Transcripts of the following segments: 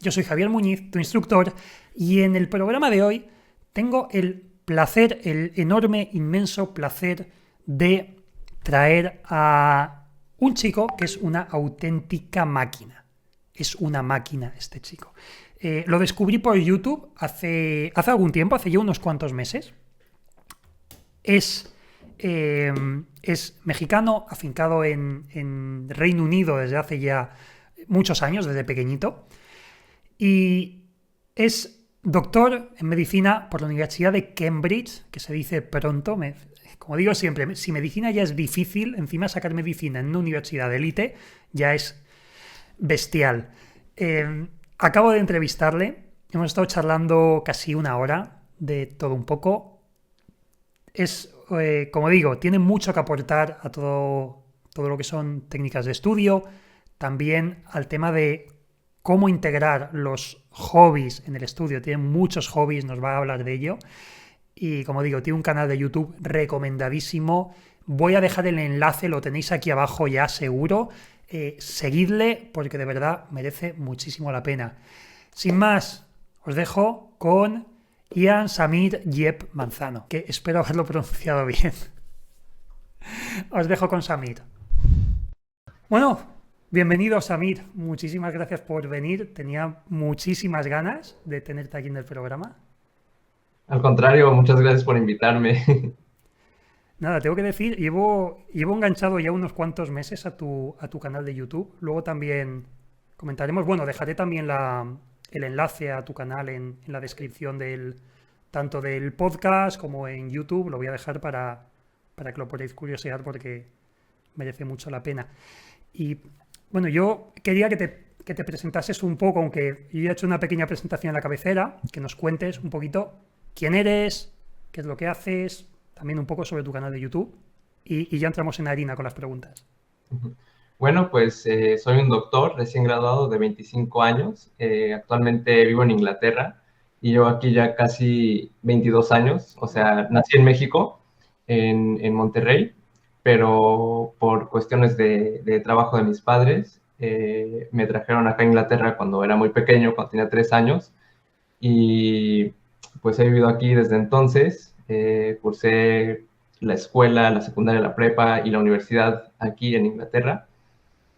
Yo soy Javier Muñiz, tu instructor, y en el programa de hoy tengo el placer, el enorme, inmenso placer de traer a un chico que es una auténtica máquina. Es una máquina este chico. Lo descubrí por YouTube hace algún tiempo, hace ya unos cuantos meses. Es mexicano, afincado en Reino Unido desde hace ya muchos años, desde pequeñito. Y es doctor en medicina por la Universidad de Cambridge, que se dice pronto. Como digo siempre, si medicina ya es difícil, encima sacar medicina en una universidad de élite ya es bestial. Acabo de entrevistarle, hemos estado charlando casi una hora de todo un poco. Como digo, tiene mucho que aportar a todo lo que son técnicas de estudio, también al tema de cómo integrar los hobbies en el estudio. Tiene muchos hobbies, nos va a hablar de ello. Y como digo, tiene un canal de YouTube recomendadísimo. Voy a dejar el enlace, lo tenéis aquí abajo ya seguro. Seguidle porque de verdad merece muchísimo la pena. Sin más, os dejo con Ian Samir Yep Manzano, que espero haberlo pronunciado bien. Os dejo con Samir. Bueno, bienvenido Samir, muchísimas gracias por venir. Tenía muchísimas ganas de tenerte aquí en el programa. Al contrario, muchas gracias por invitarme. Nada, tengo que decir, llevo enganchado ya unos cuantos meses a tu canal de YouTube. Luego también comentaremos, bueno, dejaré también el enlace a tu canal en la descripción tanto del podcast como en YouTube. Lo voy a dejar para que lo podáis curiosear porque merece mucho la pena. Y bueno, yo quería que te presentases un poco, aunque yo ya he hecho una pequeña presentación en la cabecera, que nos cuentes un poquito quién eres, qué es lo que haces, también un poco sobre tu canal de YouTube y ya entramos en harina con las preguntas. Bueno, pues soy un doctor recién graduado de 25 años. Actualmente vivo en Inglaterra y llevo aquí ya casi 22 años. O sea, nací en México, en Monterrey, pero por cuestiones de trabajo de mis padres, me trajeron acá a Inglaterra cuando era muy pequeño, cuando tenía 3 años. Y pues he vivido aquí desde entonces. Cursé la escuela, la secundaria, la prepa y la universidad aquí en Inglaterra.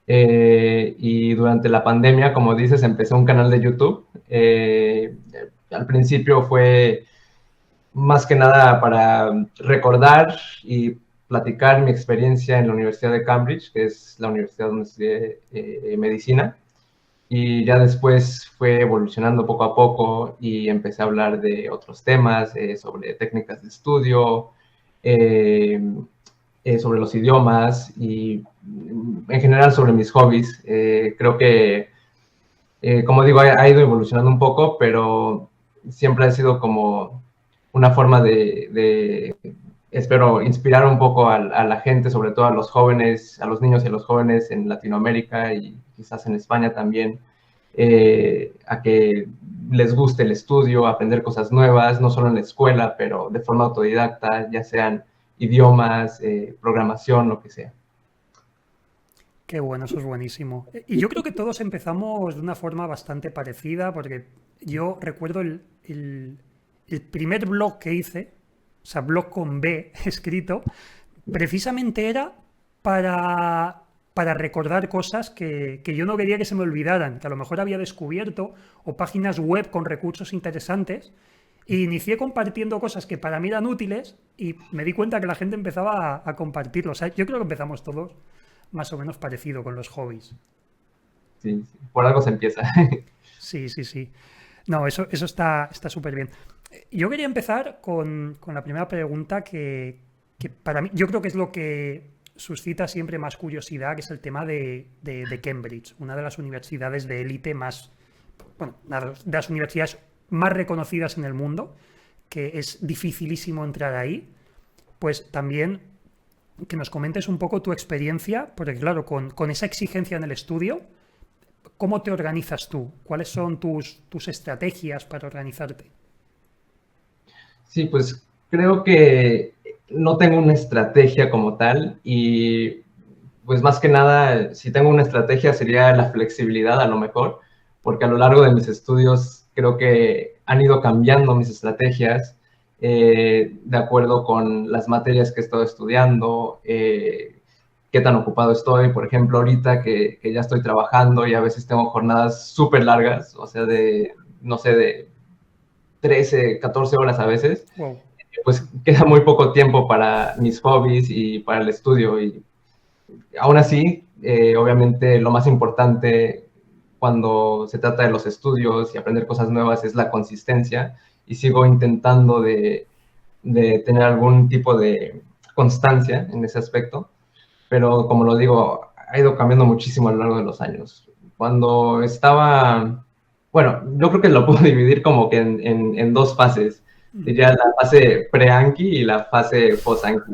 Y durante la pandemia, como dices, empecé un canal de YouTube. Al principio fue más que nada para recordar y platicar mi experiencia en la Universidad de Cambridge, que es la universidad donde estudié medicina. Y ya después fue evolucionando poco a poco y empecé a hablar de otros temas, sobre técnicas de estudio, eh, sobre los idiomas y en general sobre mis hobbies. Creo que, como digo, ha ido evolucionando un poco, pero siempre ha sido como una forma espero, inspirar un poco a la gente, sobre todo a los jóvenes, a los niños y a los jóvenes en Latinoamérica y quizás en España también, a que les guste el estudio, aprender cosas nuevas, no solo en la escuela, pero de forma autodidacta, ya sean idiomas, programación, lo que sea. Qué bueno, eso es buenísimo. Y yo creo que todos empezamos de una forma bastante parecida, porque yo recuerdo el primer blog que hice, o sea, blog con B escrito, precisamente era para recordar cosas que yo no quería que se me olvidaran, que a lo mejor había descubierto, o páginas web con recursos interesantes, y inicié compartiendo cosas que para mí eran útiles y me di cuenta que la gente empezaba a compartirlo. O sea, yo creo que empezamos todos más o menos parecido con los hobbies. Sí, sí, por algo se empieza. Sí, sí, sí. No, eso está súper bien. Yo quería empezar con la primera pregunta que para mí, yo creo que es lo que suscita siempre más curiosidad, que es el tema de Cambridge, una de las universidades de élite más, bueno, una de las universidades más reconocidas en el mundo, que es dificilísimo entrar ahí. Pues también que nos comentes un poco tu experiencia, porque claro, con esa exigencia en el estudio, ¿cómo te organizas tú? ¿Cuáles son tus estrategias para organizarte? Sí, pues creo que no tengo una estrategia como tal y pues más que nada, si tengo una estrategia sería la flexibilidad a lo mejor, porque a lo largo de mis estudios creo que han ido cambiando mis estrategias de acuerdo con las materias que he estado estudiando, qué tan ocupado estoy. Por ejemplo, ahorita que ya estoy trabajando y a veces tengo jornadas súper largas, o sea, no sé, de 13, 14 horas a veces, Wow. pues queda muy poco tiempo para mis hobbies y para el estudio. Y aún así, obviamente lo más importante cuando se trata de los estudios y aprender cosas nuevas es la consistencia, y sigo intentando de tener algún tipo de constancia en ese aspecto, pero como lo digo, ha ido cambiando muchísimo a lo largo de los años. Cuando estaba, bueno, yo creo que lo puedo dividir como que en dos fases. Diría la fase pre-Anki y la fase post-Anki.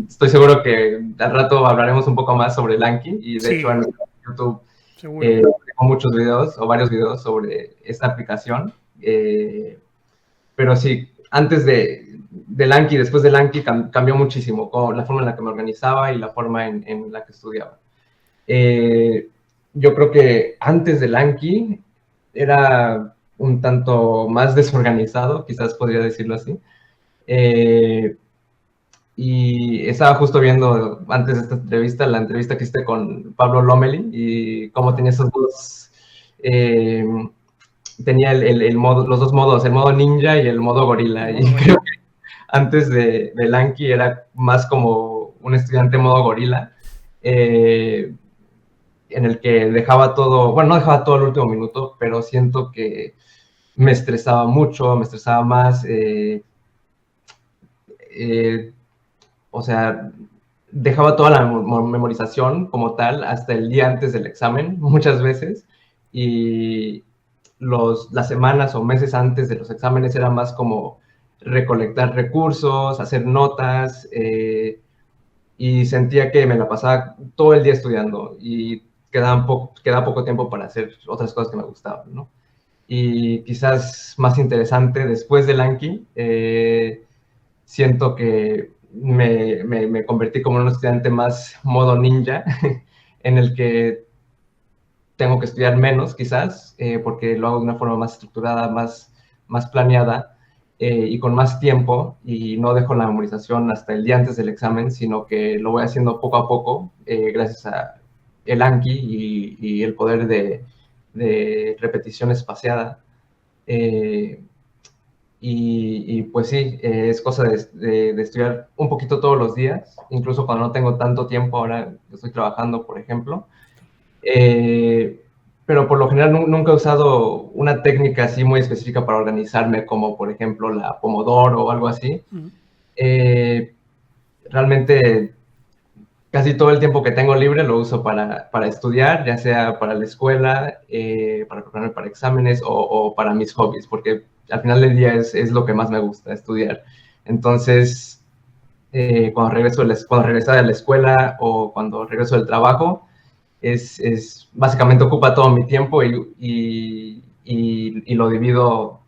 Estoy seguro que al rato hablaremos un poco más sobre el Anki, y de hecho Sí, en YouTube seguro. tengo muchos videos o varios videos sobre esta aplicación. Pero sí, antes del Anki, después del Anki, cambió muchísimo la forma en la que me organizaba y la forma en la que estudiaba. Yo creo que antes del Anki era un tanto más desorganizado, quizás podría decirlo así. Y estaba justo viendo antes de esta entrevista, la entrevista que hiciste con Pablo Lomeli, y cómo tenía esos dos, tenía los dos modos, el modo ninja y el modo gorila. Y creo que antes del Anki era más como un estudiante modo gorila, en el que dejaba todo, bueno, no dejaba todo al último minuto, pero siento que me estresaba mucho, me estresaba más, o sea, dejaba toda la memorización como tal hasta el día antes del examen, muchas veces, y las semanas o meses antes de los exámenes era más como recolectar recursos, hacer notas, y sentía que me la pasaba todo el día estudiando y quedaba poco tiempo para hacer otras cosas que me gustaban, ¿no? Y quizás más interesante, después del Anki, siento que me convertí como en un estudiante más modo ninja, en el que tengo que estudiar menos, quizás, porque lo hago de una forma más estructurada, más planeada, y con más tiempo, y no dejo la memorización hasta el día antes del examen, sino que lo voy haciendo poco a poco, gracias a el Anki y el poder de repetición espaciada. Eh, y pues sí, es cosa de estudiar un poquito todos los días, incluso cuando no tengo tanto tiempo, ahora estoy trabajando, por ejemplo. Eh, pero por lo general nunca he usado una técnica así muy específica para organizarme, como por ejemplo la Pomodoro o algo así. Eh, Realmente casi todo el tiempo que tengo libre lo uso para estudiar, ya sea para la escuela, para prepararme para exámenes o para mis hobbies, porque al final del día es lo que más me gusta, estudiar. Entonces, cuando regreso de la escuela o cuando regreso del trabajo, básicamente ocupa todo mi tiempo, y lo divido,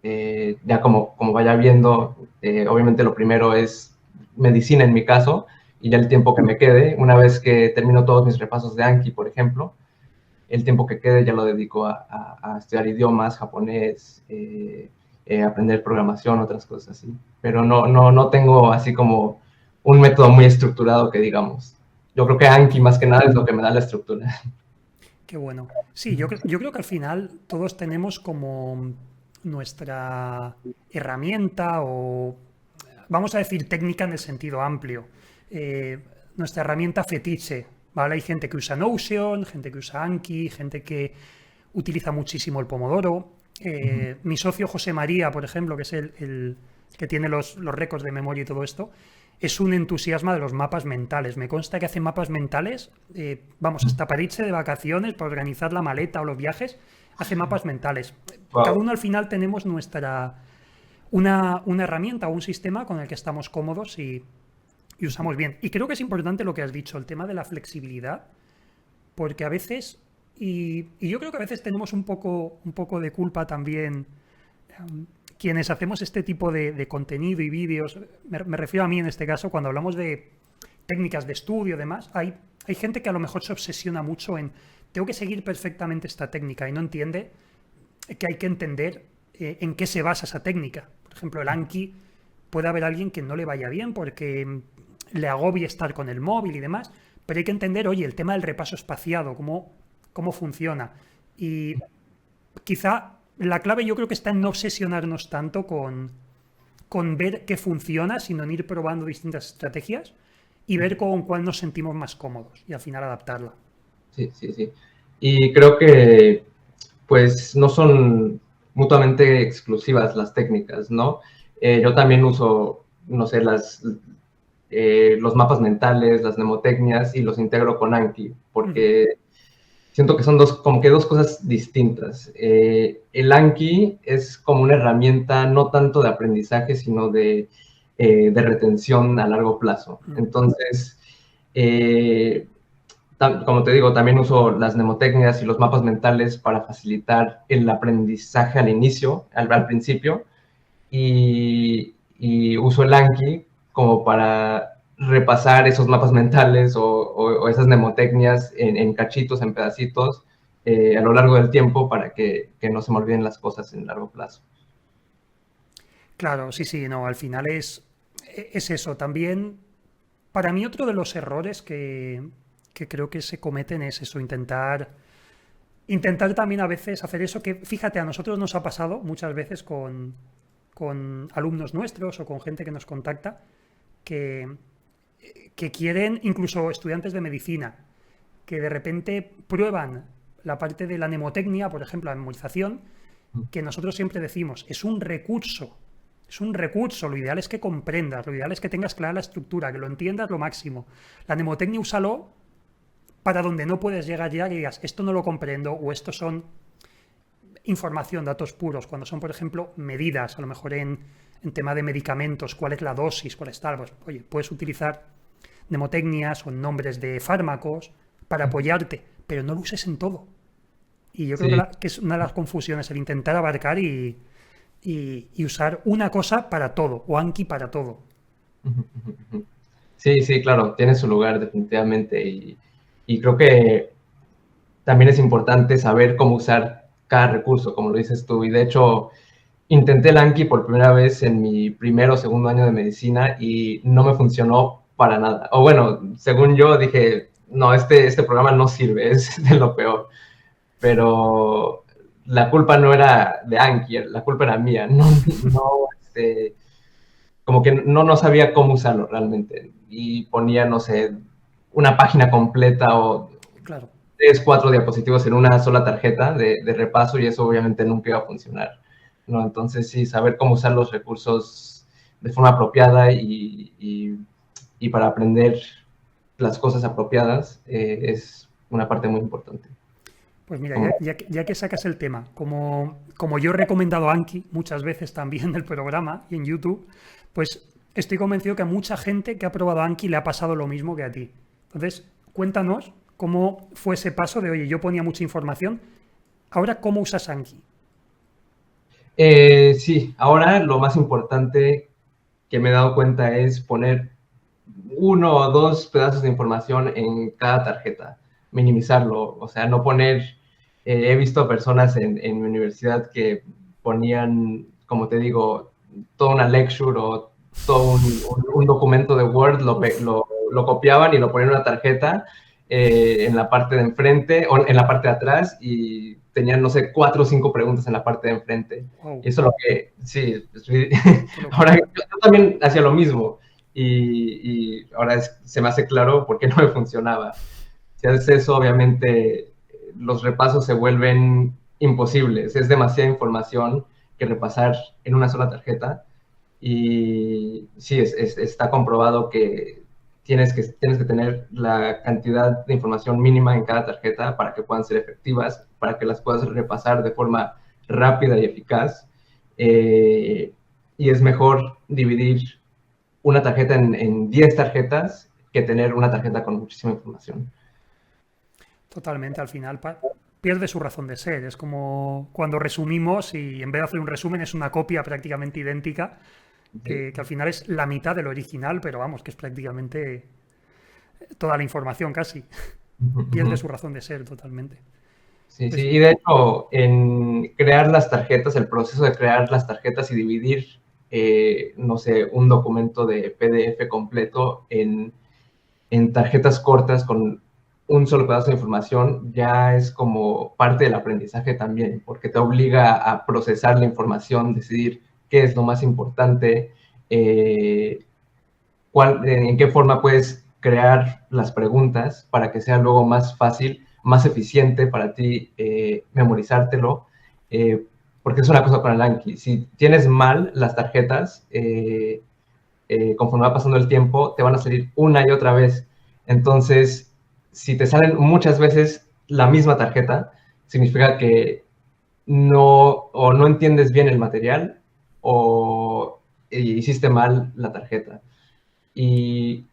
ya como vaya viendo. Obviamente lo primero es medicina en mi caso, y ya el tiempo que me quede, una vez que termino todos mis repasos de Anki, por ejemplo, el tiempo que quede ya lo dedico a estudiar idiomas, japonés, aprender programación, otras cosas así. Pero no tengo así como un método muy estructurado que digamos. Yo creo que Anki más que nada es lo que me da la estructura. Qué bueno. Sí, yo creo que al final todos tenemos como nuestra herramienta o, vamos a decir, técnica en el sentido amplio. Nuestra herramienta fetiche, ¿vale? Hay gente que usa Notion, gente que usa Anki, gente que utiliza muchísimo el Pomodoro. Mi socio José María, por ejemplo, que es el que tiene los récords de memoria y todo esto, es un entusiasma de los mapas mentales. Me consta que hace mapas mentales, vamos, hasta para irse de vacaciones, para organizar la maleta o los viajes, hace mapas mentales. Wow. Cada uno al final tenemos una herramienta o un sistema con el que estamos cómodos y usamos bien. Y creo que es importante lo que has dicho, el tema de la flexibilidad, porque a veces, y yo creo que a veces tenemos un poco de culpa también, quienes hacemos este tipo de contenido y vídeos, me refiero a mí en este caso, cuando hablamos de técnicas de estudio y demás, hay gente que a lo mejor se obsesiona mucho en tengo que seguir perfectamente esta técnica y no entiende que hay que entender en qué se basa esa técnica. Por ejemplo, el Anki, puede haber alguien que no le vaya bien porque le agobie estar con el móvil y demás, pero hay que entender, oye, el tema del repaso espaciado, cómo funciona. Y quizá la clave yo creo que está en no obsesionarnos tanto con ver qué funciona, sino en ir probando distintas estrategias y ver con cuál nos sentimos más cómodos y al final adaptarla. Sí, sí, sí. Y creo que pues no son mutuamente exclusivas las técnicas, ¿no? Yo también uso, no sé, los mapas mentales, las mnemotecnias y los integro con Anki, porque siento que son como que dos cosas distintas. El Anki es como una herramienta no tanto de aprendizaje, sino de retención a largo plazo. Entonces, como te digo, también uso las mnemotecnias y los mapas mentales para facilitar el aprendizaje al inicio, al principio, y uso el Anki como para repasar esos mapas mentales o esas mnemotecnias en cachitos, en pedacitos, a lo largo del tiempo para que no se me olviden las cosas en largo plazo. Claro, sí, sí, no, al final es eso. También, para mí, otro de los errores que creo que se cometen es eso, intentar también a veces hacer eso que, fíjate, a nosotros nos ha pasado muchas veces con alumnos nuestros o con gente que nos contacta que, que quieren, incluso estudiantes de medicina, que de repente prueban la parte de la mnemotecnia, por ejemplo, la memorización, que nosotros siempre decimos, es un recurso. Es un recurso, lo ideal es que comprendas, lo ideal es que tengas clara la estructura, que lo entiendas lo máximo. La mnemotecnia úsalo para donde no puedes llegar ya, que digas, esto no lo comprendo, o esto son información, datos puros, cuando son, por ejemplo, medidas, a lo mejor en tema de medicamentos, cuál es la dosis, cuál es tal, pues, oye, puedes utilizar mnemotecnias o nombres de fármacos para apoyarte, pero no lo uses en todo. Y yo creo Sí. que es una de las confusiones, el intentar abarcar y usar una cosa para todo, o Anki para todo. Sí, sí, claro, tiene su lugar definitivamente y creo que también es importante saber cómo usar cada recurso, como lo dices tú. Y de hecho, intenté el Anki por primera vez en mi primero o segundo año de medicina y no me funcionó para nada. O bueno, según yo dije, no, este programa no sirve, es de lo peor. Pero la culpa no era de Anki, la culpa era mía. Como que no sabía cómo usarlo realmente. Y ponía, no sé, una página completa o Claro. 3, 4 diapositivos en una sola tarjeta de repaso y eso obviamente nunca iba a funcionar, ¿no? Entonces sí, saber cómo usar los recursos de forma apropiada y para aprender las cosas apropiadas es una parte muy importante. Pues mira, ya que sacas el tema, como yo he recomendado Anki muchas veces también en el programa y en YouTube, pues estoy convencido que a mucha gente que ha probado Anki le ha pasado lo mismo que a ti. Entonces, cuéntanos cómo fue ese paso de, oye, yo ponía mucha información, ahora cómo usas Anki. Sí, ahora lo más importante que me he dado cuenta es poner 1 o 2 pedazos de información en cada tarjeta, minimizarlo, o sea, no poner, he visto personas en mi universidad que ponían, como te digo, toda una lecture o todo un documento de Word, lo copiaban y lo ponían en una tarjeta en la parte de enfrente o en la parte de atrás y tenían, no sé, 4 o 5 preguntas en la parte de enfrente. Wow, Y eso es lo que, sí, qué ahora locura. yo también hacía lo mismo y ahora se me hace claro por qué no me funcionaba. Si haces eso, obviamente los repasos se vuelven imposibles. Es demasiada información que repasar en una sola tarjeta. Y sí, está comprobado que tienes que tener la cantidad de información mínima en cada tarjeta para que puedan ser efectivas, para que las puedas repasar de forma rápida y eficaz. Y es mejor dividir una tarjeta en 10 tarjetas que tener una tarjeta con muchísima información. Totalmente, al final pierde su razón de ser. Es como cuando resumimos y en vez de hacer un resumen es una copia prácticamente idéntica, Sí, que al final es la mitad del original, pero vamos, que es prácticamente toda la información casi. pierde su razón de ser totalmente. Sí, sí, Pues, y de hecho, en crear las tarjetas, el proceso de crear las tarjetas y dividir, no sé, un documento de PDF completo en tarjetas cortas con un solo pedazo de información, ya es como parte del aprendizaje también, porque te obliga a procesar la información, decidir qué es lo más importante, eh, en qué forma puedes crear las preguntas para que sea luego más fácil, más eficiente para ti memorizártelo, eh, porque es una cosa con el Anki. Si tienes mal las tarjetas, conforme va pasando el tiempo, te van a salir una y otra vez. Entonces, si te salen muchas veces la misma tarjeta, significa que no entiendes bien el material o hiciste mal la tarjeta. Y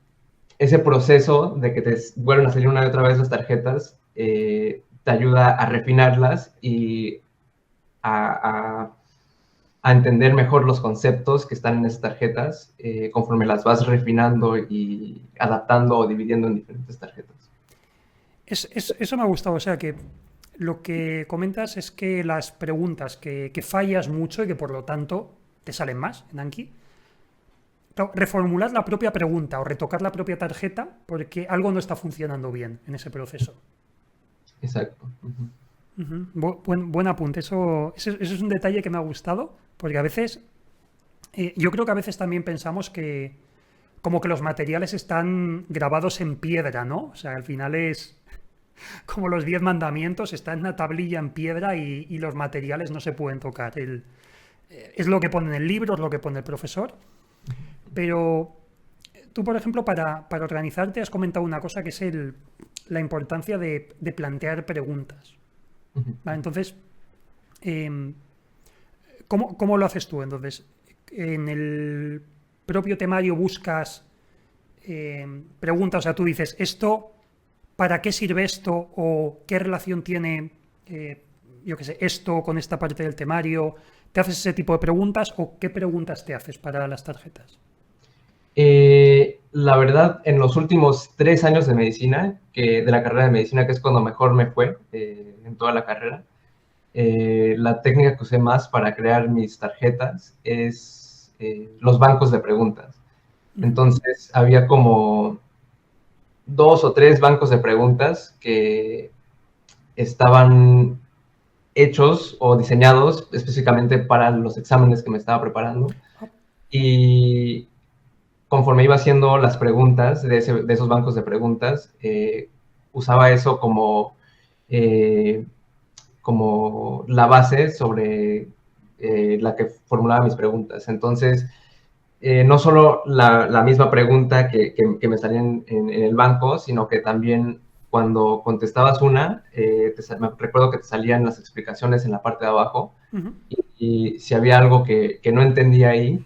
ese proceso de que te vuelvan a salir una y otra vez las tarjetas te ayuda a refinarlas y a, a, a, entender mejor los conceptos que están en esas tarjetas conforme las vas refinando y adaptando o dividiendo en diferentes tarjetas. eso me ha gustado, o sea que lo que comentas es que las preguntas que fallas mucho y que por lo tanto te salen más en Anki, reformular la propia pregunta o retocar la propia tarjeta porque algo no está funcionando bien en ese proceso. Exacto. Uh-huh. Buen apunte, eso es un detalle que me ha gustado, porque a veces, yo creo que a veces también pensamos que como que los materiales están grabados en piedra, ¿no? O sea, al final es como los 10 mandamientos, está en una tablilla en piedra y los materiales no se pueden tocar. Es lo que pone en el libro, es lo que pone el profesor, pero tú, por ejemplo, para organizarte has comentado una cosa que es la importancia de plantear preguntas. ¿Vale? Entonces, eh, ¿cómo lo haces tú? Entonces, en el propio temario buscas preguntas, o sea, tú dices, ¿esto, para qué sirve esto? ¿O qué relación tiene, yo qué sé, esto con esta parte del temario? ¿Te haces ese tipo de preguntas o qué preguntas te haces para las tarjetas? La verdad, en los últimos 3 años de medicina, de la carrera de medicina, que es cuando mejor me fue en toda la carrera, la técnica que usé más para crear mis tarjetas es los bancos de preguntas. Entonces, había como 2 o 3 bancos de preguntas que estaban hechos o diseñados específicamente para los exámenes que me estaba preparando. Y conforme iba haciendo las preguntas de esos bancos de preguntas, usaba eso como la base sobre la que formulaba mis preguntas. Entonces, no solo la misma pregunta que me salía en el banco, sino que también cuando contestabas una, me recuerdo que te salían las explicaciones en la parte de abajo, y si había algo que no entendía ahí,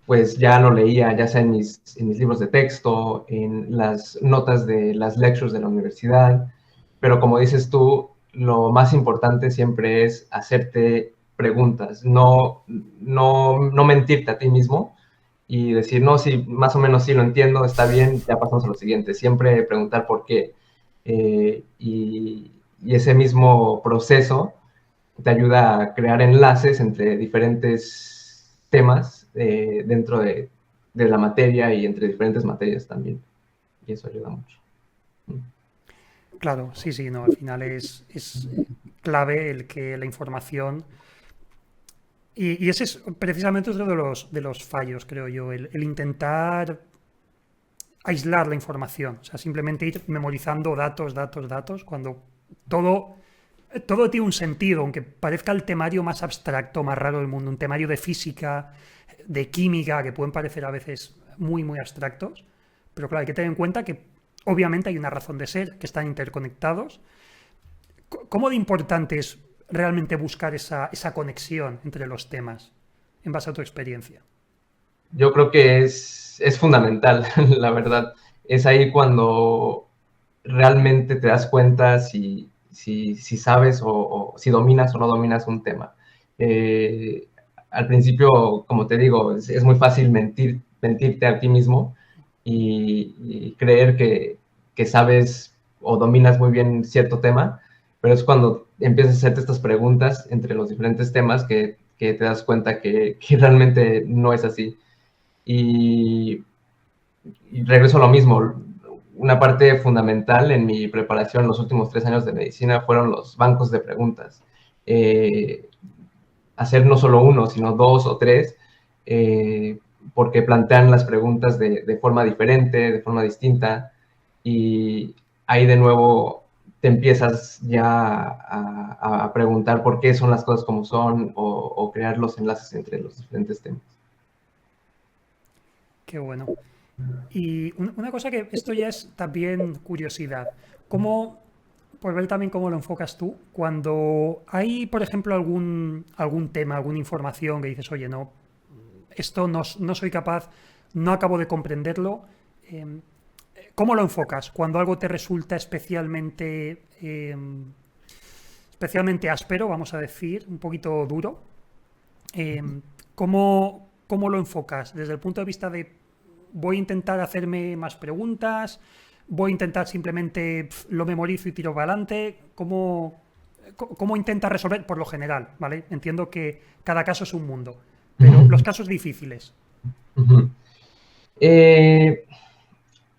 pues ya lo leía, ya sea en mis libros de texto, en las notas de las lectures de la universidad, pero como dices tú, lo más importante siempre es hacerte preguntas, no mentirte a ti mismo y decir, no, sí, más o menos sí lo entiendo, está bien, ya pasamos a lo siguiente. Siempre preguntar por qué. Y ese mismo proceso te ayuda a crear enlaces entre diferentes temas dentro de la materia y entre diferentes materias también. Y eso ayuda mucho. Claro, sí, sí, no, al final es clave el que la información. Y ese es precisamente otro de los fallos, creo yo, el intentar aislar la información, o sea, simplemente ir memorizando datos, datos, datos, cuando todo tiene un sentido, aunque parezca el temario más abstracto, más raro del mundo, un temario de física, de química, que pueden parecer a veces muy, muy abstractos, pero claro, hay que tener en cuenta que obviamente hay una razón de ser, que están interconectados. ¿Cómo de importante es realmente buscar esa conexión entre los temas, en base a tu experiencia? Yo creo que es fundamental, la verdad. Es ahí cuando realmente te das cuenta si sabes o si dominas o no dominas un tema. Al principio, como te digo, es muy fácil mentirte a ti mismo y creer que sabes o dominas muy bien cierto tema, pero es cuando empiezas a hacerte estas preguntas entre los diferentes temas que te das cuenta que realmente no es así. Y regreso a lo mismo, una parte fundamental en mi preparación los últimos 3 años de medicina fueron los bancos de preguntas. Hacer no solo uno, sino 2 o 3, porque plantean las preguntas de forma diferente, de forma distinta, y ahí de nuevo te empiezas ya a preguntar por qué son las cosas como son o crear los enlaces entre los diferentes temas. Qué bueno. Y una cosa que esto ya es también curiosidad. ¿Cómo, por ver también cómo lo enfocas tú, cuando hay, por ejemplo, algún tema, alguna información que dices, oye, no, esto no soy capaz, no acabo de comprenderlo, eh, ¿cómo lo enfocas? Cuando algo te resulta especialmente áspero, vamos a decir, un poquito duro, ¿cómo lo enfocas? Desde el punto de vista de voy a intentar hacerme más preguntas, voy a intentar simplemente lo memorizo y tiro para adelante, ¿cómo intentas resolver? Por lo general, ¿vale? Entiendo que cada caso es un mundo, pero los casos difíciles. Uh-huh.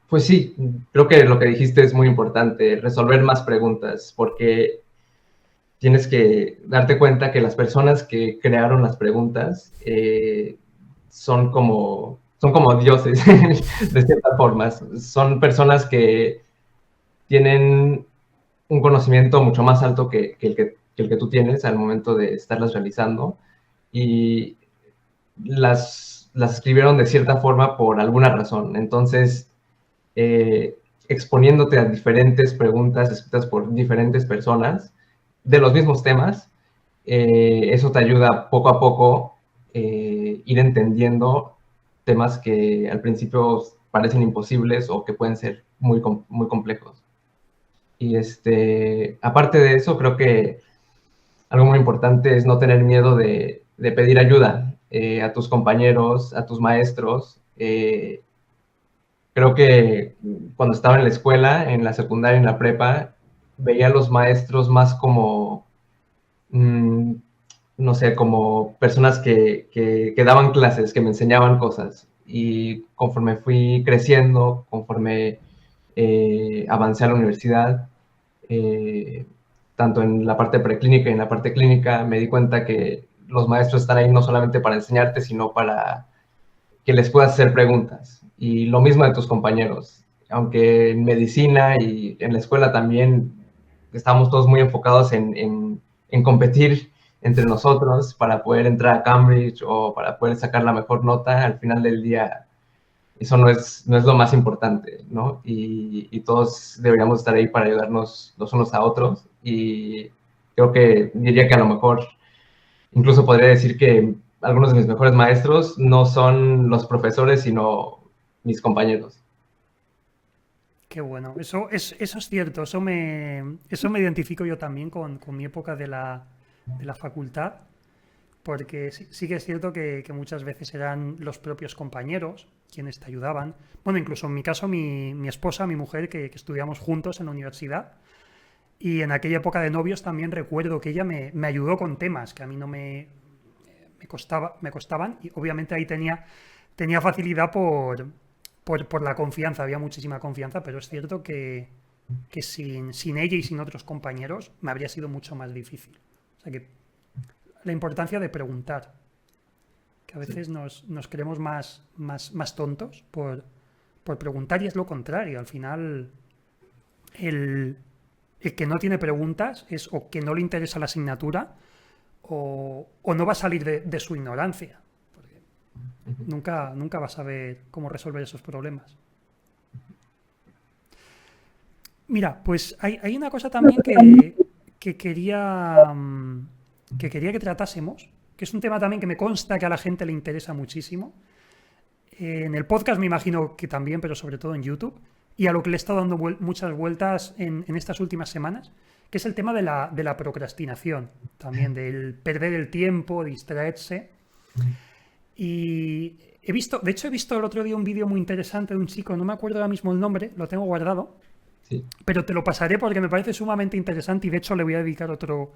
Pues sí, creo que lo que dijiste es muy importante, resolver más preguntas, porque tienes que darte cuenta que las personas que crearon las preguntas son como dioses, de cierta forma. Son personas que tienen un conocimiento mucho más alto que el que tú tienes al momento de estarlas realizando y las escribieron de cierta forma por alguna razón. Entonces, exponiéndote a diferentes preguntas escritas por diferentes personas de los mismos temas, eso te ayuda poco a poco ir entendiendo temas que al principio parecen imposibles o que pueden ser muy complejos. Y aparte de eso, creo que algo muy importante es no tener miedo de pedir ayuda a tus compañeros, a tus maestros. Creo que cuando estaba en la escuela, en la secundaria, en la prepa, veía a los maestros más como, no sé, como personas que daban clases, que me enseñaban cosas. Y conforme fui creciendo, conforme avancé a la universidad, eh, tanto en la parte preclínica y en la parte clínica, me di cuenta que los maestros están ahí no solamente para enseñarte, sino para que les puedas hacer preguntas. Y lo mismo de tus compañeros. Aunque en medicina y en la escuela también estamos todos muy enfocados en competir entre nosotros para poder entrar a Cambridge o para poder sacar la mejor nota, al final del día eso no es lo más importante, ¿no? Y todos deberíamos estar ahí para ayudarnos los unos a otros. Y creo que diría que a lo mejor incluso podría decir que algunos de mis mejores maestros no son los profesores, sino mis compañeros. Qué bueno, eso es cierto, eso me identifico yo también con mi época de la facultad, porque sí que es cierto que muchas veces eran los propios compañeros quienes te ayudaban. Bueno, incluso en mi caso, mi esposa, mi mujer, que estudiamos juntos en la universidad, y en aquella época de novios también recuerdo que ella me ayudó con temas que a mí no me costaban, y obviamente ahí tenía facilidad por la confianza, había muchísima confianza, pero es cierto que sin ella y sin otros compañeros me habría sido mucho más difícil. O sea que la importancia de preguntar, que a veces nos creemos más tontos por preguntar y es lo contrario. Al final, el que no tiene preguntas es o que no le interesa la asignatura o no va a salir de su ignorancia. Porque nunca va a saber cómo resolver esos problemas. Mira, pues hay una cosa también que quería que tratásemos, que es un tema también que me consta que a la gente le interesa muchísimo. En el podcast me imagino que también, pero sobre todo en YouTube, y a lo que le he estado dando muchas vueltas en estas últimas semanas, que es el tema de la procrastinación, también del perder el tiempo, distraerse. Y De hecho he visto el otro día un vídeo muy interesante de un chico, no me acuerdo ahora mismo el nombre, lo tengo guardado, Sí. pero te lo pasaré porque me parece sumamente interesante y de hecho le voy a dedicar otro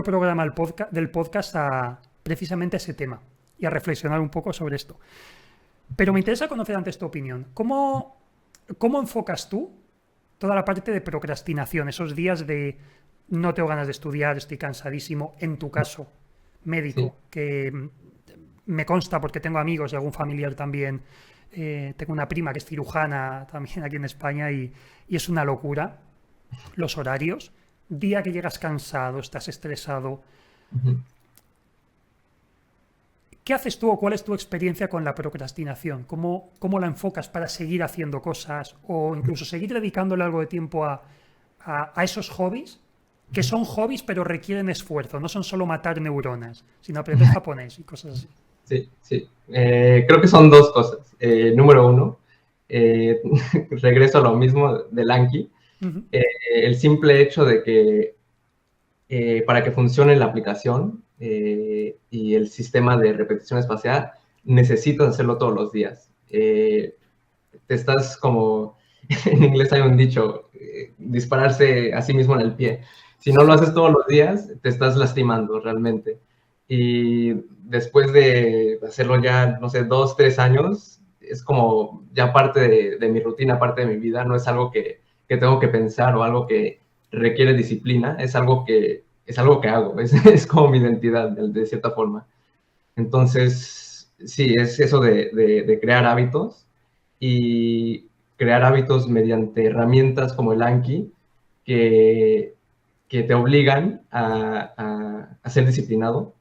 programa del podcast a precisamente a ese tema y a reflexionar un poco sobre esto. Pero me interesa conocer antes tu opinión. ¿Cómo enfocas tú toda la parte de procrastinación, esos días de no tengo ganas de estudiar, estoy cansadísimo, en tu caso, Sí. médico, que me consta porque tengo amigos y algún familiar también, tengo una prima que es cirujana también aquí en España y es una locura los horarios, día que llegas cansado, estás estresado, Ujú. ¿qué haces tú o cuál es tu experiencia con la procrastinación? ¿Cómo la enfocas para seguir haciendo cosas o incluso seguir dedicándole algo de tiempo a esos hobbies? Que son hobbies pero requieren esfuerzo, no son solo matar neuronas, sino aprender japonés y cosas así. Sí, sí. Creo que son dos cosas. Número uno, eh, regreso a lo mismo del Anki. Ujú. El simple hecho de que para que funcione la aplicación y el sistema de repetición espacial, necesitas hacerlo todos los días. Te estás como, en inglés hay un dicho, dispararse a sí mismo en el pie. Si no lo Sí. haces todos los días, te estás lastimando realmente. Y después de hacerlo ya, no sé, 2, 3 años, es como ya parte de mi rutina, parte de mi vida, no es algo que tengo que pensar o algo que requiere disciplina, es algo que hago, es como mi identidad de cierta forma. Entonces, sí, es eso de crear hábitos y crear hábitos mediante herramientas como el Anki que, que te obligan a ser disciplinado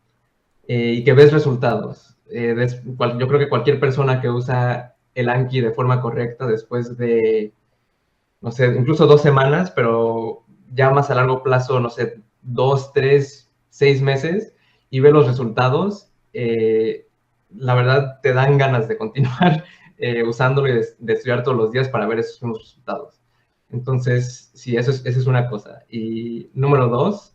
y que ves resultados. Yo creo que cualquier persona que usa el Anki de forma correcta después de, no sé, incluso 2 semanas, pero ya más a largo plazo, no sé, 2, 3, 6 meses y ve los resultados, la verdad te dan ganas de continuar usándolo y de estudiar todos los días para ver esos mismos resultados. Entonces, sí, esa es una cosa. Y número dos,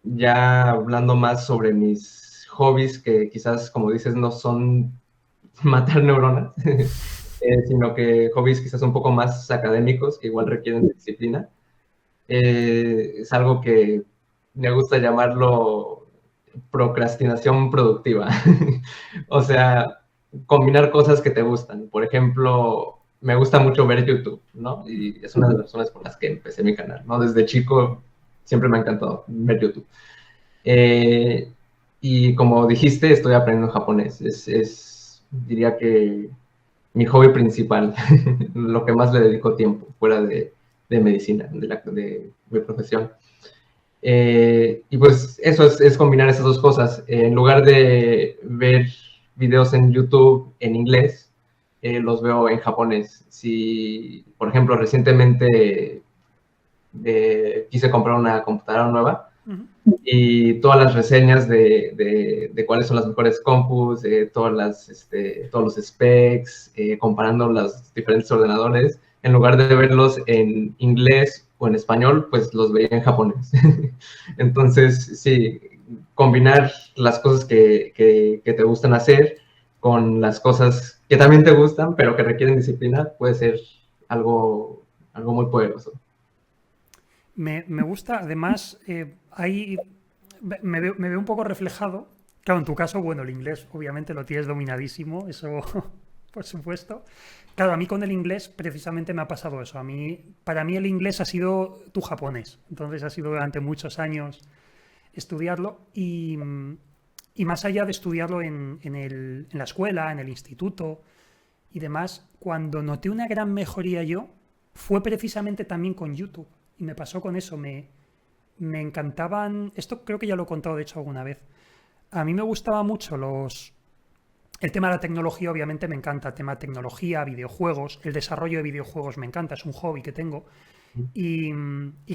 ya hablando más sobre mis hobbies, que quizás, como dices, no son matar neuronas, sino que hobbies quizás un poco más académicos, que igual requieren disciplina. Es algo que me gusta llamarlo procrastinación productiva. O sea, combinar cosas que te gustan. Por ejemplo, me gusta mucho ver YouTube, ¿no? Y es una de las razones por las que empecé mi canal, ¿no? Desde chico siempre me ha encantado ver YouTube. Eh, y como dijiste, estoy aprendiendo japonés. Diría que mi hobby principal, lo que más le dedico tiempo, fuera de medicina, de mi profesión. Y pues eso es combinar esas dos cosas. En lugar de ver videos en YouTube en inglés, los veo en japonés. Si, por ejemplo, recientemente quise comprar una computadora nueva, Ujú. y todas las reseñas de cuáles son las mejores compus, todos los specs, comparando los diferentes ordenadores, en lugar de verlos en inglés o en español, pues los veía en japonés. Entonces, sí, combinar las cosas que te gustan hacer con las cosas que también te gustan, pero que requieren disciplina, puede ser algo muy poderoso. Me gusta, además, ahí me veo un poco reflejado. Claro, en tu caso, bueno, el inglés obviamente lo tienes dominadísimo, eso por supuesto. Claro, a mí con el inglés precisamente me ha pasado eso. Para mí el inglés ha sido tu japonés. Entonces ha sido durante muchos años estudiarlo y más allá de estudiarlo en la escuela, en el instituto y demás, cuando noté una gran mejoría yo, fue precisamente también con YouTube. Y me pasó con eso, me encantaban, esto creo que ya lo he contado de hecho alguna vez, a mí me gustaba mucho el tema de la tecnología, obviamente me encanta, el tema de tecnología, videojuegos, el desarrollo de videojuegos me encanta, es un hobby que tengo. Y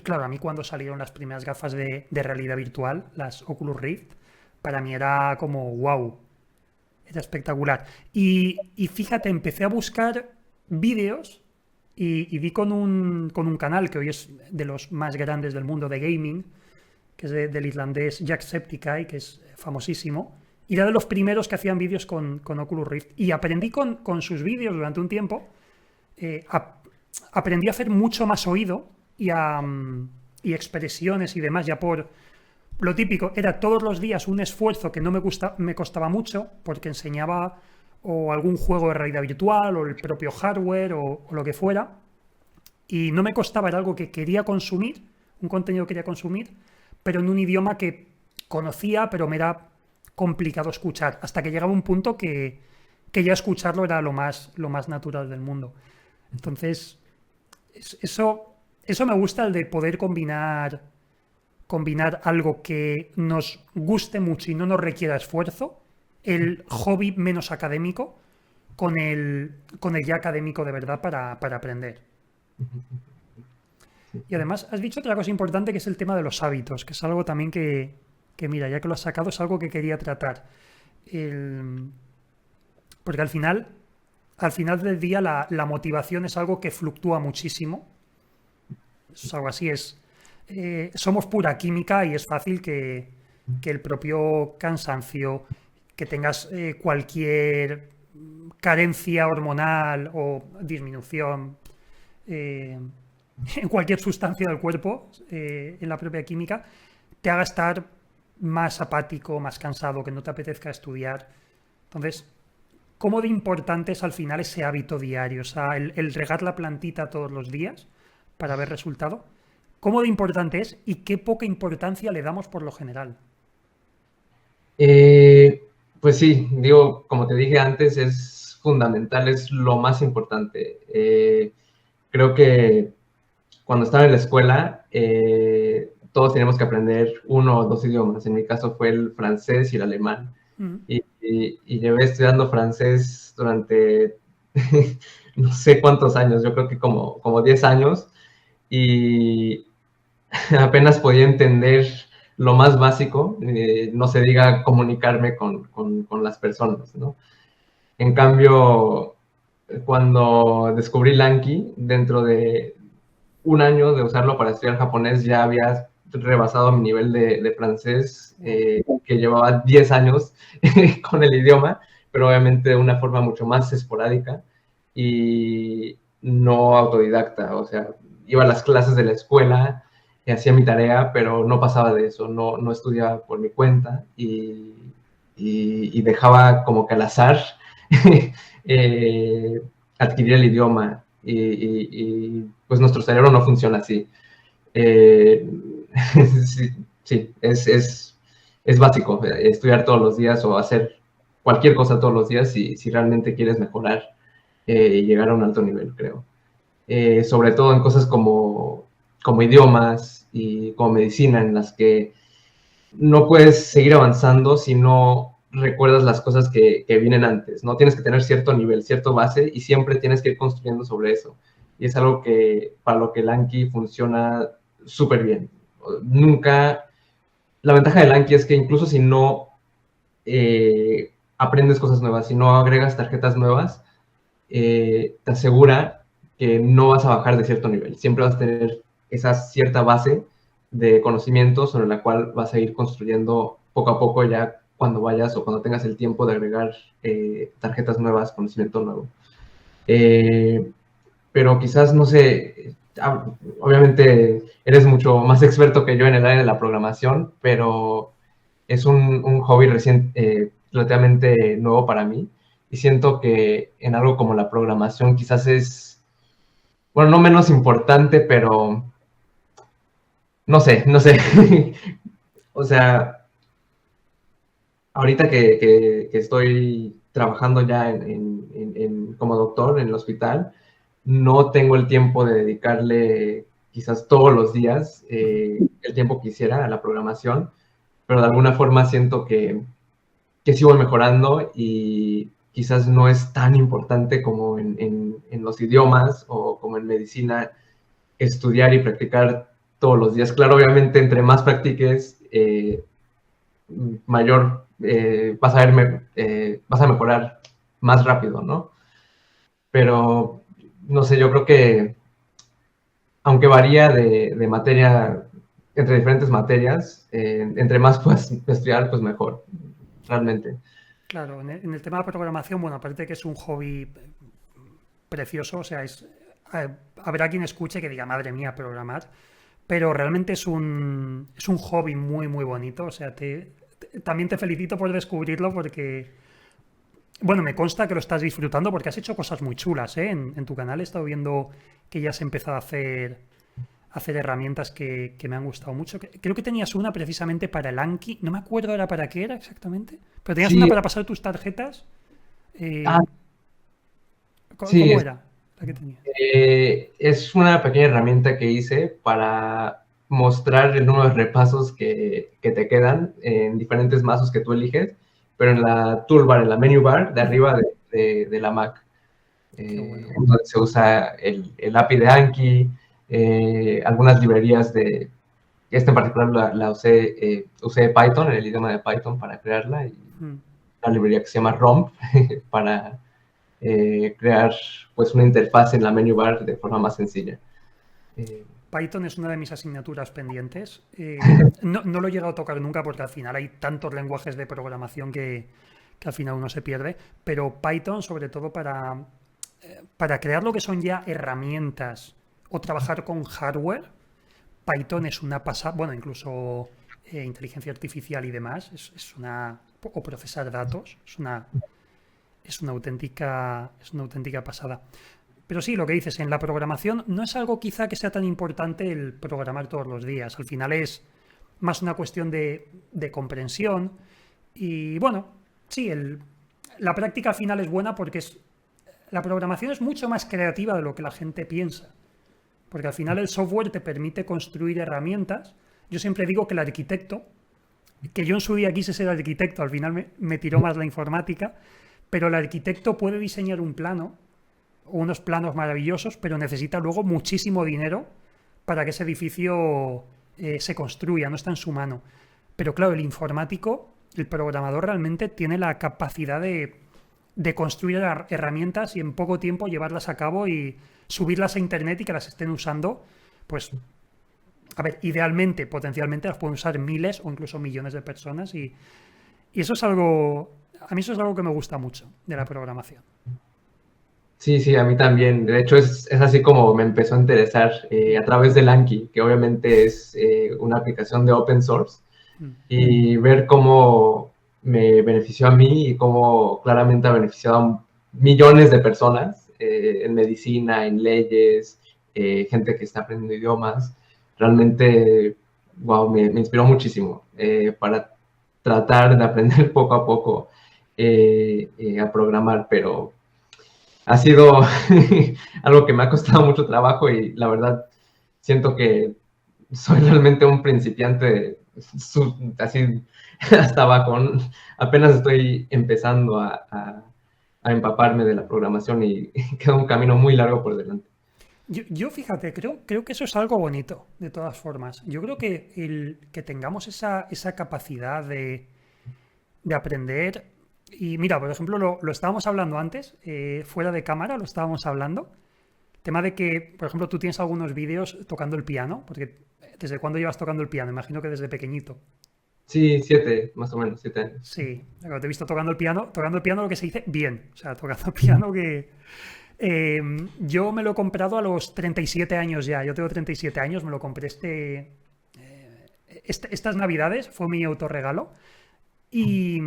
claro, a mí cuando salieron las primeras gafas de realidad virtual, las Oculus Rift, para mí era como wow, era espectacular. Y fíjate, empecé a buscar vídeos y vi con un canal que hoy es de los más grandes del mundo de gaming, que es del irlandés Jacksepticeye, que es famosísimo, Y era de los primeros que hacían vídeos con Oculus Rift. Y aprendí con sus vídeos durante un tiempo, aprendí a hacer mucho más oído y expresiones y demás, ya por lo típico. Era todos los días un esfuerzo que no me costaba mucho, porque enseñaba o algún juego de realidad virtual, o el propio hardware, o lo que fuera. Y no me costaba, era algo que quería consumir, un contenido que quería consumir, pero en un idioma que conocía, pero me era complicado escuchar, hasta que llegaba un punto que ya escucharlo era lo más natural del mundo. Entonces, eso me gusta, el de poder combinar algo que nos guste mucho y no nos requiera esfuerzo, el hobby menos académico, con el ya académico de verdad para aprender. Y además has dicho otra cosa importante, que es el tema de los hábitos, que es algo también que mira, ya que lo has sacado, es algo que quería tratar. Porque al final del día la motivación es algo que fluctúa muchísimo. Es algo así, somos pura química y es fácil que el propio cansancio, que tengas cualquier carencia hormonal o disminución en cualquier sustancia del cuerpo, en la propia química, te haga estar más apático, más cansado, que no te apetezca estudiar. Entonces, ¿cómo de importante es al final ese hábito diario? O sea, el regar la plantita todos los días para ver resultado. ¿Cómo de importante es y qué poca importancia le damos por lo general? Pues sí, digo, como te dije antes, es fundamental, es lo más importante. Creo que cuando estaba en la escuela, todos teníamos que aprender 1 o 2 idiomas. En mi caso fue el francés y el alemán. Y llevé estudiando francés durante no sé cuántos años, yo creo que como 10 años, y apenas podía entender lo más básico, no se diga comunicarme con las personas, ¿no? En cambio, cuando descubrí Lanki, dentro de un año de usarlo para estudiar japonés, ya había rebasado mi nivel de francés, que llevaba 10 años con el idioma, pero obviamente de una forma mucho más esporádica y no autodidacta. O sea, iba a las clases de la escuela, hacía mi tarea, pero no pasaba de eso, no estudiaba por mi cuenta y dejaba como que al azar adquirir el idioma. Y pues nuestro cerebro no funciona así. Sí, es básico estudiar todos los días o hacer cualquier cosa todos los días si realmente quieres mejorar y llegar a un alto nivel, creo. Sobre todo en cosas como idiomas y como medicina, en las que no puedes seguir avanzando si no recuerdas las cosas que vienen antes, ¿no? Tienes que tener cierto nivel, cierto base, y siempre tienes que ir construyendo sobre eso. Y es algo que, para lo que el Anki funciona súper bien. Nunca... La ventaja del Anki es que incluso si no aprendes cosas nuevas, si no agregas tarjetas nuevas, te asegura que no vas a bajar de cierto nivel. Siempre vas a tener esa cierta base de conocimiento sobre la cual vas a ir construyendo poco a poco, ya cuando vayas o cuando tengas el tiempo de agregar tarjetas nuevas, conocimiento nuevo. Pero quizás, no sé, obviamente eres mucho más experto que yo en el área de la programación, pero es un hobby relativamente nuevo para mí, y siento que en algo como la programación quizás es, bueno, no menos importante, pero no sé. O sea, ahorita que estoy trabajando ya como doctor en el hospital, no tengo el tiempo de dedicarle quizás todos los días el tiempo que quisiera a la programación, pero de alguna forma siento que sigo mejorando y quizás no es tan importante como en los idiomas o como en medicina estudiar y practicar todos los días. Claro, obviamente entre más practiques, mayor vas a mejorar más rápido, ¿no? Pero, no sé, yo creo que aunque varía de materia, entre diferentes materias, entre más puedas estudiar, pues mejor. realmente. Claro, en el tema de la programación, bueno, aparte de que es un hobby precioso, o sea, habrá quien escuche que diga, madre mía, programar, pero realmente es un hobby muy, muy bonito, o sea, también te felicito por descubrirlo porque, bueno, me consta que lo estás disfrutando porque has hecho cosas muy chulas, ¿eh? En tu canal he estado viendo que ya has empezado a hacer herramientas que me han gustado mucho. Creo que tenías una precisamente para el Anki, no me acuerdo ahora para qué era exactamente, pero tenías una Sí, para pasar tus tarjetas. ah, eh, sí, ¿Cómo era la que tenías? es una pequeña herramienta que hice para mostrar el número de repasos que te quedan en diferentes mazos que tú eliges, pero en la toolbar, en la menu bar de Ujú. arriba de la Mac. Qué bueno. Entonces se usa el API de Anki, algunas librerías esta en particular la usé Python, en el idioma de Python para crearla, y Mm. una librería que se llama ROMP para crear pues una interfaz en la menu bar de forma más sencilla. Eh, Python es una de mis asignaturas pendientes. No lo he llegado a tocar nunca porque al final hay tantos lenguajes de programación que al final uno se pierde, pero Python sobre todo para crear lo que son ya herramientas o trabajar con hardware, Python es una pasada, bueno, incluso inteligencia artificial y demás, o procesar datos, es una auténtica pasada. Pero sí, lo que dices, en la programación no es algo quizá que sea tan importante el programar todos los días. Al final es más una cuestión de comprensión. Y bueno, sí, la práctica al final es buena porque la programación es mucho más creativa de lo que la gente piensa. Porque al final el software te permite construir herramientas. Yo siempre digo que el arquitecto, que yo en su día quise ser arquitecto, al final me tiró más la informática, pero el arquitecto puede diseñar un plano unos planos maravillosos, pero necesita luego muchísimo dinero para que ese edificio se construya, no está en su mano. Pero claro, el informático, el programador realmente tiene la capacidad de construir herramientas y en poco tiempo llevarlas a cabo y subirlas a internet y que las estén usando, pues, a ver, idealmente, potencialmente las pueden usar miles o incluso millones de personas y eso es algo, a mí eso es algo que me gusta mucho de la programación. sí, sí, a mí también. De hecho, es así como me empezó a interesar a través del Anki, que obviamente es una aplicación de open source, Mm. y ver cómo me benefició a mí y cómo claramente ha beneficiado a millones de personas en medicina, en leyes, gente que está aprendiendo idiomas. Realmente, wow, me inspiró muchísimo para tratar de aprender poco a poco a programar, pero ha sido algo que me ha costado mucho trabajo y la verdad siento que soy realmente un principiante así hasta abajo. Apenas estoy empezando a empaparme de la programación y queda un camino muy largo por delante. Yo, fíjate, creo que eso es algo bonito, de todas formas. Yo creo que el que tengamos esa capacidad de aprender. Y mira, por ejemplo, lo estábamos hablando antes, fuera de cámara, lo estábamos hablando. Tema de que, por ejemplo, tú tienes algunos vídeos tocando el piano, porque ¿desde cuándo llevas tocando el piano? Imagino que desde pequeñito. Sí, 7, más o menos, 7 años. Sí, claro, te he visto tocando el piano lo que se dice bien, o sea, tocando el piano que... yo me lo he comprado a los 37 años ya, yo tengo 37 años, me lo compré estas navidades, fue mi autorregalo, y,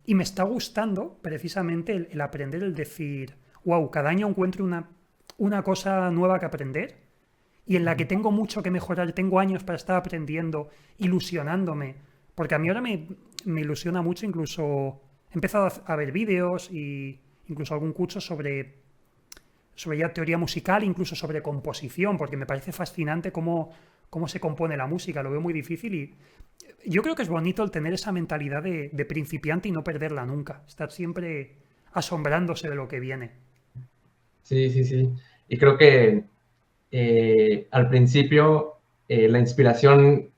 y me está gustando precisamente el aprender, el decir, wow, cada año encuentro una cosa nueva que aprender y en la que tengo mucho que mejorar, tengo años para estar aprendiendo, ilusionándome, porque a mí ahora me ilusiona mucho, incluso he empezado a ver vídeos y incluso algún curso sobre ya teoría musical, incluso sobre composición, porque me parece fascinante cómo se compone la música, lo veo muy difícil y yo creo que es bonito el tener esa mentalidad de principiante y no perderla nunca, estar siempre asombrándose de lo que viene. Sí, sí, sí. Y creo que al principio la inspiración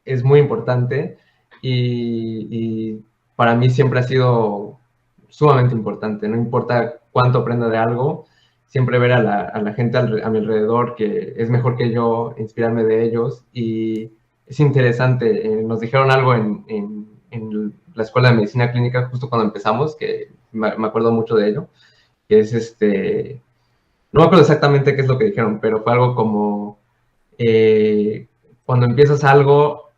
es muy importante y para mí siempre ha sido sumamente importante. No importa cuánto aprenda de algo, siempre ver a la gente a mi alrededor que es mejor que yo, inspirarme de ellos. Y es interesante, nos dijeron algo en la escuela de medicina clínica justo cuando empezamos, que me acuerdo mucho de ello, que es no me acuerdo exactamente qué es lo que dijeron, pero fue algo como cuando empiezas algo,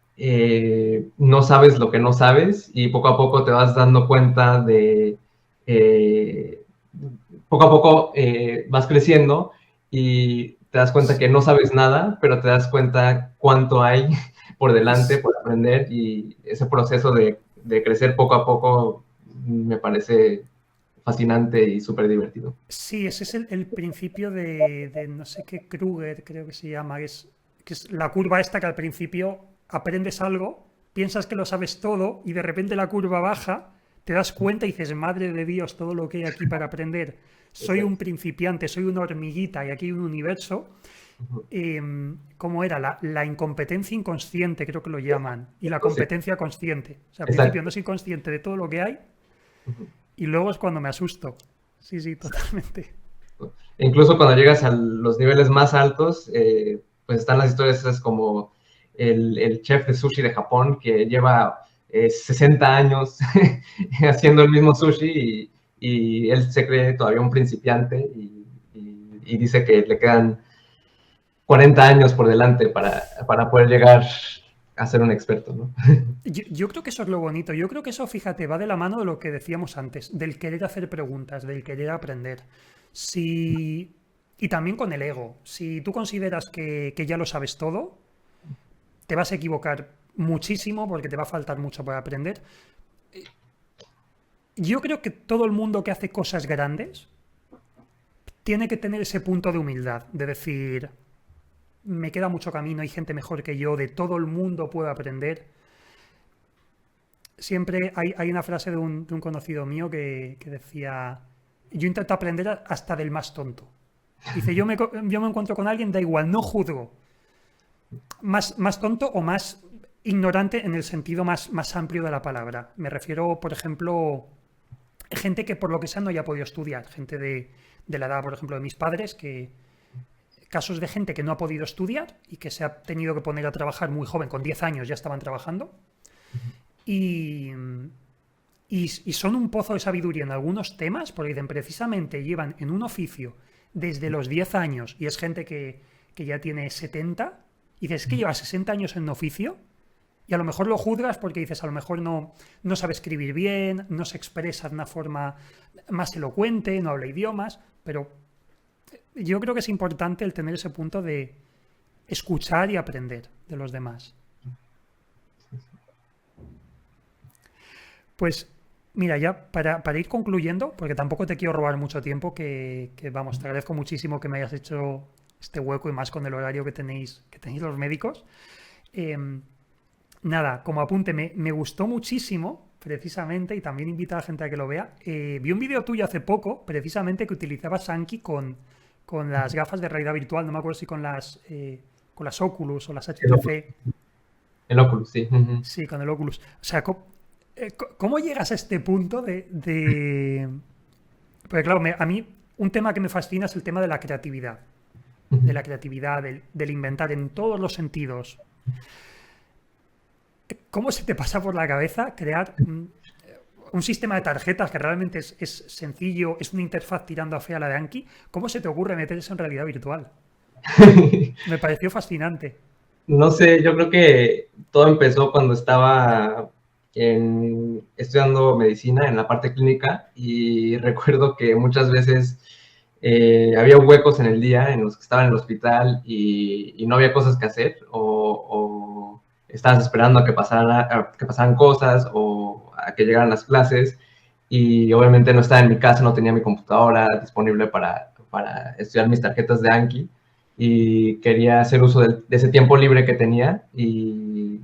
no sabes lo que no sabes y poco a poco te vas dando cuenta de, poco a poco vas creciendo y te das cuenta que no sabes nada, pero te das cuenta cuánto hay por delante, por aprender, y ese proceso de crecer poco a poco me parece fascinante y súper divertido. Sí, ese es el principio de no sé qué Kruger, creo que se llama, que es la curva esta que al principio aprendes algo, piensas que lo sabes todo y de repente la curva baja, te das cuenta y dices, madre de Dios, todo lo que hay aquí para aprender. Soy un principiante, soy una hormiguita y aquí hay un universo. ¿Cómo era? La incompetencia inconsciente, creo que lo llaman, y la competencia consciente. O sea, al principio no soy consciente de todo lo que hay y luego es cuando me asusto. Sí, sí, totalmente. Incluso cuando llegas a los niveles más altos, pues están las historias esas como el chef de sushi de Japón que lleva 60 años haciendo el mismo sushi y él se cree todavía un principiante y dice que le quedan 40 años por delante para poder llegar a ser un experto, ¿no? Yo creo que eso es lo bonito. Yo creo que eso, fíjate, va de la mano de lo que decíamos antes, del querer hacer preguntas, del querer aprender. Si... Y también con el ego. Si tú consideras que ya lo sabes todo, te vas a equivocar muchísimo porque te va a faltar mucho para aprender. Yo creo que todo el mundo que hace cosas grandes tiene que tener ese punto de humildad, de decir, me queda mucho camino, hay gente mejor que yo, de todo el mundo puedo aprender. Siempre hay una frase de un conocido mío que decía, yo intento aprender hasta del más tonto. Dice, yo me encuentro con alguien, da igual, no juzgo. Más tonto o más ignorante en el sentido más amplio de la palabra. Me refiero, por ejemplo, gente que por lo que sea no haya podido estudiar, gente de la edad, por ejemplo, de mis padres, casos de gente que no ha podido estudiar y que se ha tenido que poner a trabajar muy joven, con 10 años ya estaban trabajando, y son un pozo de sabiduría en algunos temas, porque dicen, precisamente llevan en un oficio desde los 10 años, y es gente que ya tiene 70, y dices, que lleva 60 años en un oficio, y a lo mejor lo juzgas porque dices, a lo mejor no sabe escribir bien, no se expresa de una forma más elocuente, no habla idiomas, pero yo creo que es importante el tener ese punto de escuchar y aprender de los demás. Pues mira, ya para ir concluyendo, porque tampoco te quiero robar mucho tiempo, que vamos, te agradezco muchísimo que me hayas hecho este hueco y más con el horario que tenéis los médicos. Nada, como apunte, me gustó muchísimo, precisamente, y también invito a la gente a que lo vea. Vi un vídeo tuyo hace poco, precisamente, que utilizabas Anki con las gafas de realidad virtual, no me acuerdo si con las Oculus o las HTC. El Oculus, sí. Sí, con el Oculus. O sea, ¿cómo llegas a este punto de... Porque claro, a mí un tema que me fascina es el tema de la creatividad. De la creatividad, del inventar en todos los sentidos. ¿Cómo se te pasa por la cabeza crear un sistema de tarjetas que realmente es sencillo, es una interfaz tirando a fea la de Anki? ¿Cómo se te ocurre meter eso en realidad virtual? Me pareció fascinante. No sé, yo creo que todo empezó cuando estaba estudiando medicina en la parte clínica y recuerdo que muchas veces había huecos en el día en los que estaba en el hospital y no había cosas que hacer o estabas esperando a que pasaran cosas o a que llegaran las clases y obviamente no estaba en mi casa, no tenía mi computadora disponible para estudiar mis tarjetas de Anki y quería hacer uso de ese tiempo libre que tenía y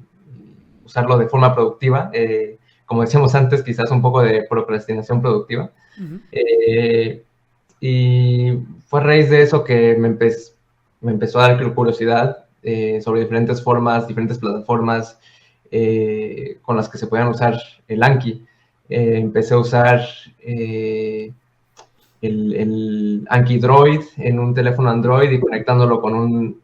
usarlo de forma productiva. Como decíamos antes, quizás un poco de procrastinación productiva. Uh-huh. Y fue a raíz de eso que me empezó a dar curiosidad sobre diferentes formas, diferentes plataformas con las que se podían usar el Anki. Empecé a usar el Anki Droid en un teléfono Android y conectándolo con un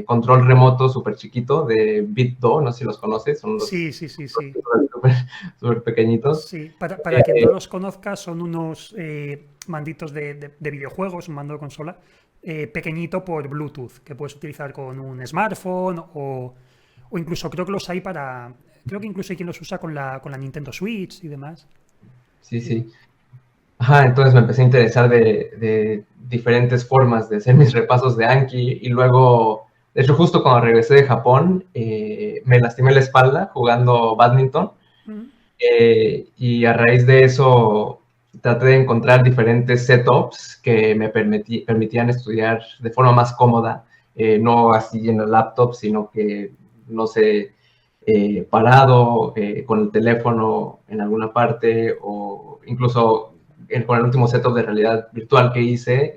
control remoto súper chiquito de BitDo, no sé si los conoces, son los Sí. súper pequeñitos. Sí, para quien no los conozca, son unos manditos de videojuegos, un mando de consola, pequeñito por Bluetooth, que puedes utilizar con un smartphone o incluso creo que los hay para... Creo que incluso hay quien los usa con la Nintendo Switch y demás. Sí. Ajá, entonces me empecé a interesar de diferentes formas de hacer mis repasos de Anki y luego, de hecho, justo cuando regresé de Japón, me lastimé la espalda jugando badminton. Y a raíz de eso traté de encontrar diferentes setups que me permitían estudiar de forma más cómoda, no así en la laptop, sino que, no sé, parado, con el teléfono en alguna parte, o incluso con el último setup de realidad virtual que hice,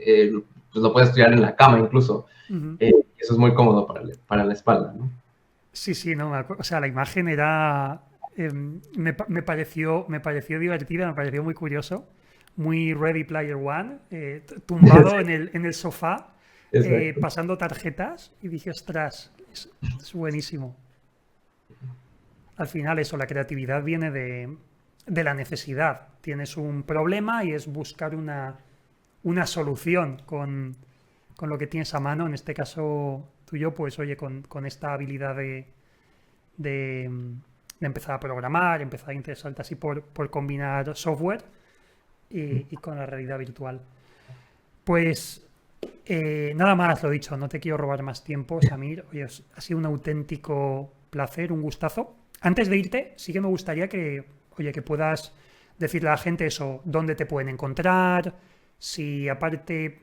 pues lo puedes estudiar en la cama incluso. Eso es muy cómodo para la espalda, ¿no? Sí, no, o sea, la imagen era... me pareció divertida, me pareció muy curioso, muy Ready Player One, tumbado en el sofá, Exacto. pasando tarjetas y dije, ostras, es buenísimo. Al final eso, la creatividad viene de la necesidad. Tienes un problema y es buscar una solución con lo que tienes a mano, en este caso tuyo, pues oye, con esta habilidad de, de empezar a programar, empezar a interesarte así por combinar software y con la realidad virtual. Pues nada más, lo dicho, no te quiero robar más tiempo, Samir. Oye, ha sido un auténtico placer, un gustazo. Antes de irte, sí que me gustaría que puedas decirle a la gente eso, dónde te pueden encontrar, si aparte,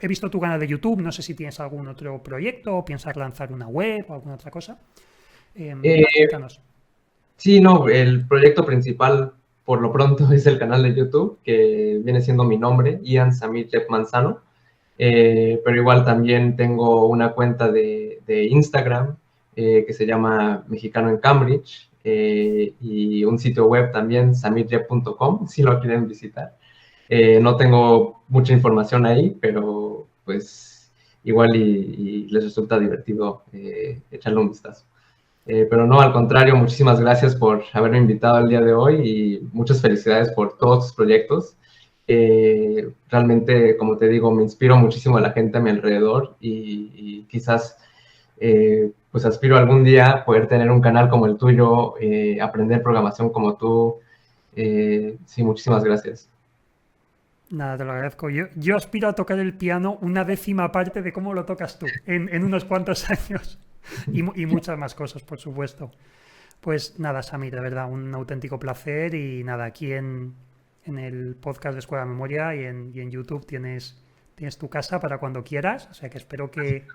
he visto tu canal de YouTube, no sé si tienes algún otro proyecto o piensas lanzar una web o alguna otra cosa. Cuéntanos. Sí, no, el proyecto principal por lo pronto es el canal de YouTube, que viene siendo mi nombre, Ian Samir Jeff Manzano. Pero igual también tengo una cuenta de Instagram que se llama Mexicano en Cambridge, y un sitio web también, samirjeff.com, si lo quieren visitar. No tengo mucha información ahí, pero pues igual y les resulta divertido echarle un vistazo. Pero no, al contrario, muchísimas gracias por haberme invitado el día de hoy y muchas felicidades por todos tus proyectos. Realmente, como te digo, me inspiro muchísimo a la gente a mi alrededor y quizás pues aspiro algún día a poder tener un canal como el tuyo, aprender programación como tú. Sí, muchísimas gracias. Nada, te lo agradezco. Yo aspiro a tocar el piano una décima parte de cómo lo tocas tú en unos cuantos años y muchas más cosas, por supuesto. Pues nada, Samir, de verdad, un auténtico placer y nada, aquí en el podcast de Escuela de Memoria y en YouTube tienes tu casa para cuando quieras, o sea que espero que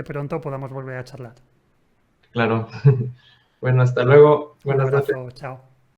pronto podamos volver a charlar. Claro. Bueno, hasta luego. Un Buenas noches. abrazo, chao.